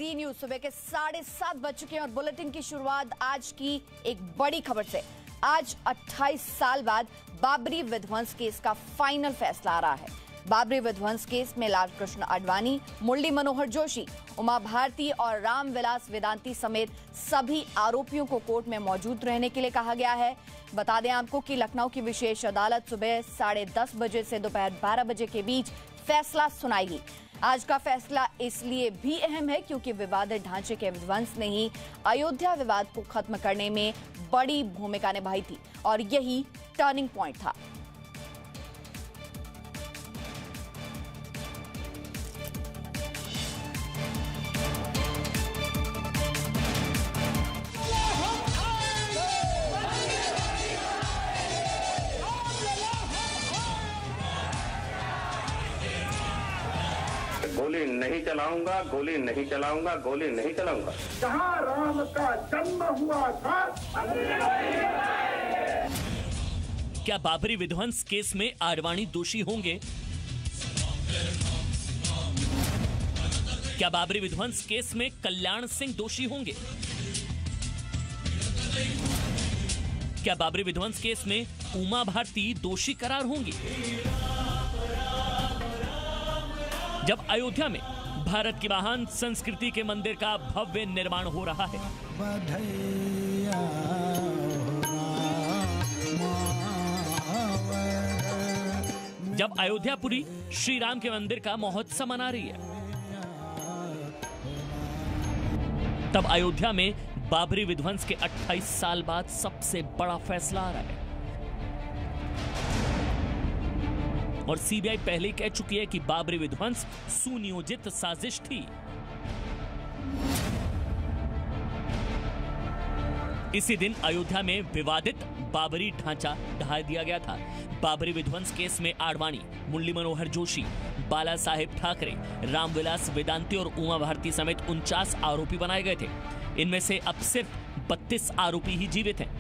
जी news सुबह के 7:30 बज चुके हैं और बुलेटिन की शुरुआत आज की एक बड़ी खबर से। आज 28 साल बाद बाबरी विध्वंस केस का फाइनल फैसला आ रहा है। बाबरी विध्वंस केस में लालकृष्ण आडवाणी, मुरली मनोहर जोशी, उमा भारती और रामविलास वेदांती समेत सभी आरोपियों को कोर्ट में मौजूद रहने के लिए कहा गया है। बता दें आपको कि लखनऊ की विशेष अदालत सुबह 10:30 बजे से दोपहर 12 बजे के बीच फैसला सुनाएगी। आज का फैसला इसलिए भी अहम है क्योंकि विवादित ढांचे के विध्वंस ने ही अयोध्या विवाद को खत्म करने में बड़ी भूमिका निभाई थी और यही टर्निंग पॉइंट था। गोली नहीं चलाऊंगा, गोली नहीं चलाऊंगा, गोली नहीं चलाऊंगा। जहाँ राम का जन्म हुआ था। क्या बाबरी विध्वंस केस में आडवाणी दोषी होंगे? क्या बाबरी विध्वंस केस में कल्याण सिंह दोषी होंगे? क्या बाबरी विध्वंस केस में उमा भारती दोषी करार होंगी? जब अयोध्या में भारत की महान संस्कृति के मंदिर का भव्य निर्माण हो रहा है, जब अयोध्यापुरी श्री राम के मंदिर का महोत्सव मना रही है, तब अयोध्या में बाबरी विध्वंस के 28 साल बाद सबसे बड़ा फैसला आ रहा है। और सीबीआई पहले कह चुकी है कि बाबरी विध्वंस सुनियोजित साजिश थी। इसी दिन अयोध्या में विवादित बाबरी ढांचा ढहा दिया गया था। बाबरी विध्वंस केस में आडवाणी, मुरली मनोहर जोशी, बाला साहेब ठाकरे, रामविलास वेदांती और उमा भारती समेत 49 आरोपी बनाए गए थे। इनमें से अब सिर्फ 32 आरोपी ही जीवित हैं।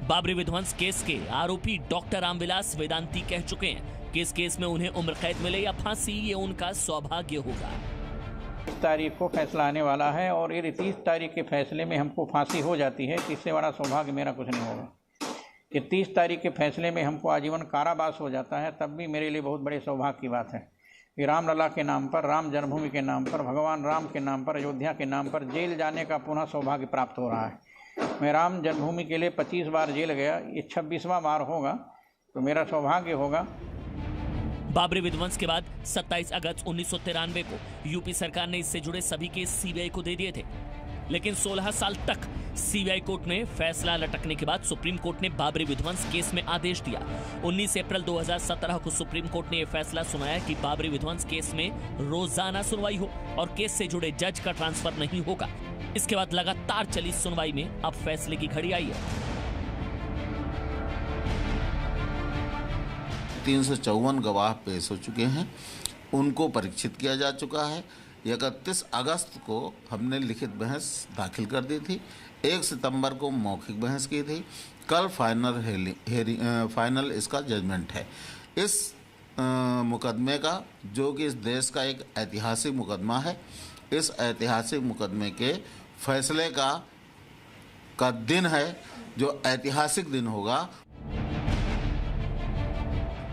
बाबरी विध्वंस केस के आरोपी डॉक्टर रामविलास वेदांती कह चुके हैं कि इस केस में उन्हें उम्र कैद मिले या फांसी, ये उनका सौभाग्य होगा। 30 तारीख को फैसला आने वाला है और यदि 30 तारीख के फैसले में हमको फांसी हो जाती है तो इससे बड़ा सौभाग्य मेरा कुछ नहीं होगा। कि 30 तारीख के फैसले में हमको आजीवन कारावास हो जाता है तब भी मेरे लिए बहुत बड़े सौभाग्य की बात है कि रामलला के नाम पर, राम जन्मभूमि के नाम पर, भगवान राम के नाम पर, अयोध्या के नाम पर जेल जाने का पुनः सौभाग्य प्राप्त हो रहा है। मैं राम जन्मभूमि के लिए 25 बार जेल गया, ये 26वां बार होगा तो मेरा सौभाग्य होगा। बाबरी विध्वंस के बाद 27 अगस्त 1993 को यूपी सरकार ने इससे जुड़े सभी केस सीबीआई को दे दिए थे, लेकिन 16 साल तक सीबीआई कोर्ट में फैसला लटकने के बाद सुप्रीम कोर्ट ने बाबरी विध्वंस केस में आदेश दिया। 19 अप्रैल 2017 को सुप्रीम कोर्ट ने यह फैसला सुनाया कि बाबरी विध्वंस केस में रोजाना सुनवाई हो और केस से जुड़े जज का ट्रांसफर नहीं होगा। इसके बाद लगातार चली सुनवाई में अब फैसले की घड़ी आई है। 354 गवाह पेश हो चुके हैं, उनको परीक्षित किया जा चुका है। 31 अगस्त को हमने लिखित बहस दाखिल कर दी थी, 1 सितंबर को मौखिक बहस की थी, कल फाइनल इसका जजमेंट है। इस मुकदमे का, जो कि इस देश का एक ऐतिहासिक मुकदमा है, इस ऐतिहासिक मुकदमे के फैसले का दिन है जो ऐतिहासिक दिन होगा।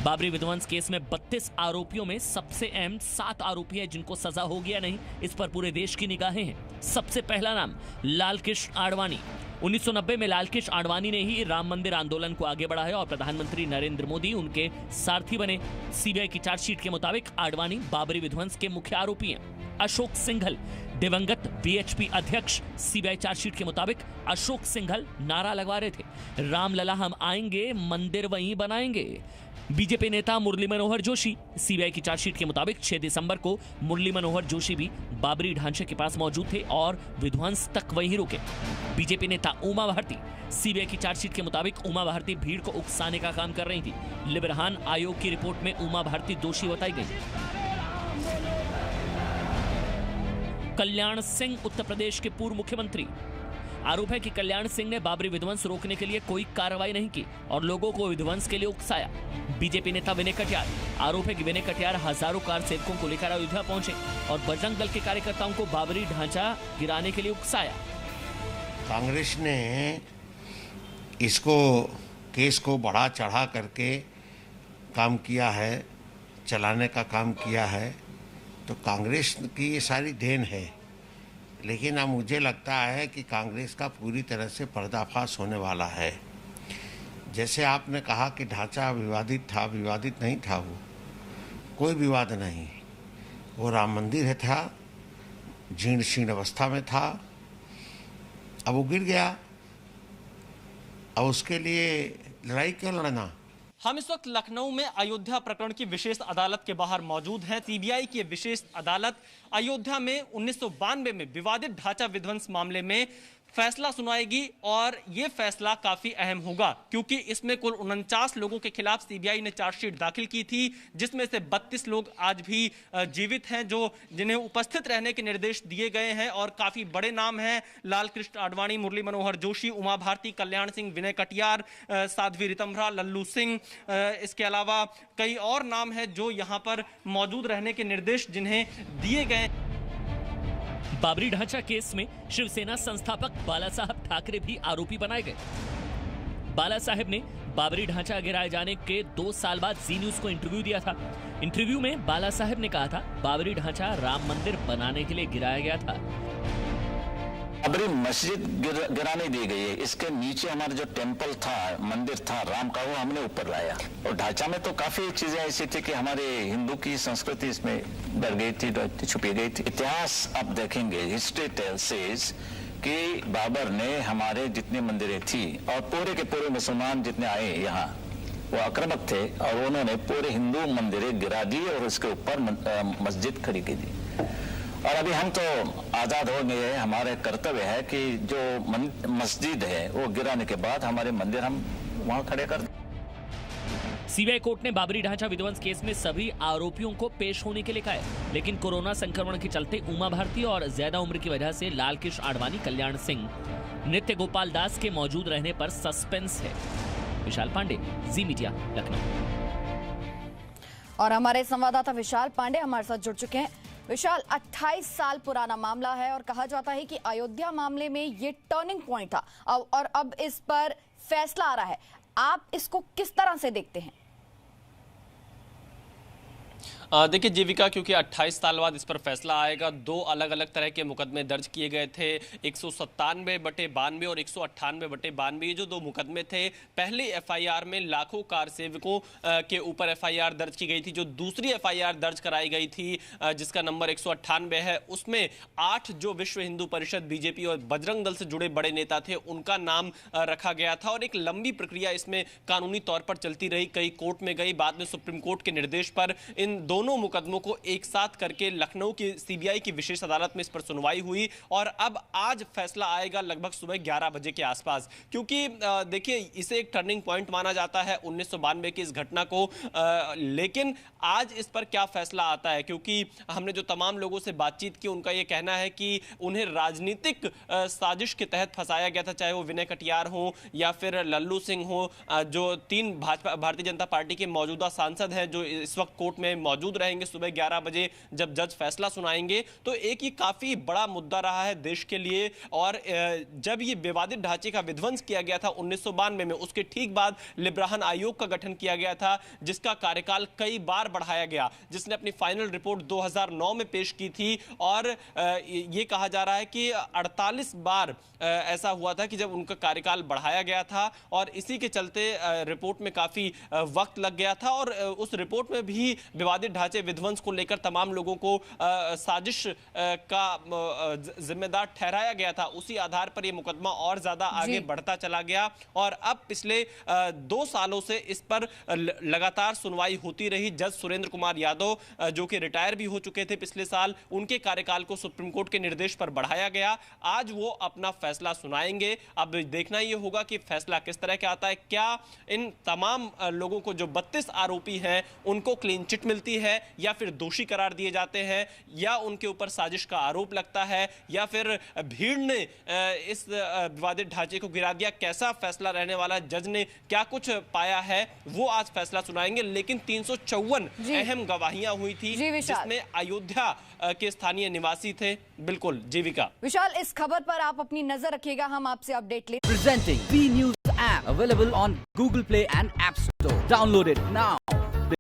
बाबरी विध्वंस केस में 32 आरोपियों में सबसे अहम 7 आरोपी हैं जिनको सजा होगी या नहीं, इस पर पूरे देश की निगाहें हैं। सबसे पहला नाम लालकृष्ण आडवाणी। 1990 में लालकृष्ण आडवाणी ने ही राम मंदिर आंदोलन को आगे बढ़ाया और प्रधानमंत्री नरेंद्र मोदी उनके सारथी बने। सीबीआई की चार्जशीट के मुताबिक आडवाणी बाबरी विध्वंस के मुख्य आरोपी हैं। अशोक सिंघल, दिवंगत बीएचपी अध्यक्ष, सीबीआई चार्जशीट के मुताबिक अशोक सिंघल नारा लगवा रहे थे, रामलला हम आएंगे, मंदिर वहीं बनाएंगे। बीजेपी नेता मुरली मनोहर जोशी, सीबीआई की चार्जशीट के मुताबिक 6 दिसंबर को मुरली मनोहर जोशी भी बाबरी ढांचे के पास मौजूद थे और विध्वंस तक वहीं रुके। बीजेपी नेता उमा भारती, सीबीआई की चार्जशीट के मुताबिक उमा भारती भीड़ को उकसाने का काम कर रही थी। लिबरहान आयोग की रिपोर्ट में उमा भारती दोषी बताई गई। कल्याण सिंह, उत्तर प्रदेश के पूर्व मुख्यमंत्री, आरोप है कि कल्याण सिंह ने बाबरी विध्वंस रोकने के लिए कोई कार्रवाई नहीं की और लोगों को विध्वंस के लिए उकसाया। बीजेपी नेता विनय कटियार, आरोप है कि विनय कटियार हजारों कार सेवकों को लेकर अयोध्या पहुंचे और बजरंग दल के कार्यकर्ताओं को बाबरी ढांचा गिराने के लिए उकसाया। कांग्रेस ने इसको केस को बढ़ा चढ़ा करके काम किया है, चलाने का काम किया है, तो कांग्रेस की ये सारी देन है। लेकिन अब मुझे लगता है कि कांग्रेस का पूरी तरह से पर्दाफाश होने वाला है। जैसे आपने कहा कि ढांचा विवादित था, विवादित नहीं था, वो कोई विवाद नहीं। वो राम मंदिर है था, जीर्ण शीर्ण अवस्था में था, अब वो गिर गया। अब उसके लिए लड़ाई क्यों लड़ना? हम इस वक्त लखनऊ में अयोध्या प्रकरण की विशेष अदालत के बाहर मौजूद हैं। सीबीआई की विशेष अदालत अयोध्या में 1992 में विवादित ढांचा विध्वंस मामले में फैसला सुनाएगी और ये फैसला काफी अहम होगा क्योंकि इसमें कुल 49 लोगों के खिलाफ सीबीआई ने चार्जशीट दाखिल की थी, जिसमें से 32 लोग आज भी जीवित हैं, जो जिन्हें उपस्थित रहने के निर्देश दिए गए हैं और काफी बड़े नाम हैं। लाल कृष्ण आडवाणी, मुरली मनोहर जोशी, उमा भारती, कल्याण सिंह, विनय कटियार, साध्वी रितंभरा, लल्लू सिंह, इसके अलावा कई और नाम हैं जो यहाँ पर मौजूद रहने के निर्देश जिन्हें दिए गए। बाबरी ढांचा केस में शिवसेना संस्थापक बाला साहब ठाकरे भी आरोपी बनाए गए। बाला साहब ने बाबरी ढांचा गिराए जाने के 2 साल बाद जी न्यूज को इंटरव्यू दिया था। इंटरव्यू में बाला साहब ने कहा था बाबरी ढांचा राम मंदिर बनाने के लिए गिराया गया था। बाबरी मस्जिद गिराने दी गई है, इसके नीचे हमारा जो टेंपल था, मंदिर था राम का, वो हमने ऊपर लाया। और ढांचा में तो काफी चीजें ऐसी थी कि हमारे हिंदू की संस्कृति इसमें डर गई थी, छुपी गई थी। इतिहास आप देखेंगे, हिस्ट्री टेल्स सेज कि बाबर ने हमारे जितने मंदिरें थी और पूरे के पूरे मुसलमान जितने आए यहाँ, वो आक्रामक थे और उन्होंने पूरे हिंदू मंदिरें गिरा दी और उसके ऊपर मस्जिद खड़ी की दी। और अभी हम तो आजाद हो गए हैं, हमारे कर्तव्य है कि जो मस्जिद है वो गिराने के बाद हमारे मंदिर हम वहां खड़े कर दें। सीबीआई कोर्ट ने बाबरी ढांचा विध्वंस केस में सभी आरोपियों को पेश होने के लिए कहा है, लेकिन कोरोना संक्रमण के चलते उमा भारती और ज्यादा उम्र की वजह से लाल कृष्ण आडवाणी, कल्याण सिंह, नित्य गोपाल दास के मौजूद रहने पर सस्पेंस है। विशाल पांडे, जी मीडिया, लखनऊ। और हमारे संवाददाता विशाल पांडे हमारे साथ जुड़ चुके हैं। विशाल, 28 साल पुराना मामला है और कहा जाता है कि अयोध्या मामले में ये टर्निंग पॉइंट था और अब इस पर फैसला आ रहा है। आप इसको किस तरह से देखते हैं? देखिए जीविका, क्योंकि 28 साल बाद इस पर फैसला आएगा। 2 अलग अलग तरह के मुकदमे दर्ज किए गए थे, 197/92 और 198/92। ये जो 2 मुकदमे थे, पहले एफआईआर में लाखों कार सेवकों के ऊपर एफआईआर दर्ज की गई थी। जो दूसरी एफआईआर दर्ज कराई गई थी जिसका नंबर 198 है, उसमें 8 जो विश्व हिंदू परिषद, बीजेपी और बजरंग दल से जुड़े बड़े नेता थे उनका नाम रखा गया था और एक लंबी प्रक्रिया इसमें कानूनी तौर पर चलती रही। कई कोर्ट में गई, बाद में सुप्रीम कोर्ट के निर्देश पर इन दोनों मुकदमों को एक साथ करके लखनऊ की सीबीआई की विशेष अदालत में इस पर सुनवाई हुई और अब आज फैसला आएगा लगभग सुबह 11 बजे के आसपास। क्योंकि देखिए, इसे एक टर्निंग पॉइंट माना जाता है 1992 की इस घटना को, लेकिन आज इस पर क्या फैसला आता है, क्योंकि हमने जो तमाम लोगों से बातचीत की उनका यह कहना है कि उन्हें राजनीतिक साजिश के तहत फंसाया गया था, चाहे वो विनय कटियार हो या फिर लल्लू सिंह हो, जो 3 भारतीय जनता पार्टी के मौजूदा सांसद हैं जो इस वक्त कोर्ट में मौजूद रहेंगे सुबह 11 बजे जब जज फैसला सुनाएंगे। तो एक ही काफी बड़ा मुद्दा रहा है देश के लिए। और जब ये विवादित ढांचे का विध्वंस किया गया था 1992 में, उसके ठीक बाद लिब्राहन आयोग का गठन किया गया था जिसका कार्यकाल कई बार बढ़ाया गया, जिसने अपनी फाइनल रिपोर्ट 2009 में पेश की थी। और ये कहा जा रहा है कि 48 बार ऐसा हुआ था कि जब उनका कार्यकाल बढ़ाया गया था और इसी के चलते रिपोर्ट में काफी वक्त लग गया था। और उस रिपोर्ट में भी विवादित ढांचे विध्वंस को लेकर तमाम लोगों को साजिश का जिम्मेदार ठहराया गया था। उसी आधार पर यह मुकदमा और ज्यादा आगे बढ़ता चला गया और अब पिछले 2 सालों से इस पर लगातार सुनवाई होती रही। जज सुरेंद्र कुमार यादव जो कि रिटायर भी हो चुके थे पिछले साल, उनके कार्यकाल को सुप्रीम कोर्ट के निर्देश पर बढ़ाया गया। आज वो अपना फैसला सुनाएंगे। अब देखना यह होगा कि फैसला किस तरह का आता है। क्या इन तमाम लोगों को, जो 32 आरोपी हैं, उनको क्लीन चिट मिलती है हैं या फिर दोषी करार दिए जाते हैं या उनके ऊपर साजिश का आरोप लगता है या फिर भीड़ ने इस विवादित ढांचे को गिरा दिया, कैसा फैसला रहने वाला, जज ने क्या कुछ पाया है, वो आज फैसला सुनाएंगे। लेकिन 354 अहम गवाहियां हुई थी जिसमें अयोध्या के स्थानीय निवासी थे। बिल्कुल जीविका। विशाल, इस खबर पर आप अपनी नजर रखिएगा, हम आपसे अपडेट ले। Presenting V News app available on Google Play and App Store. Download it now.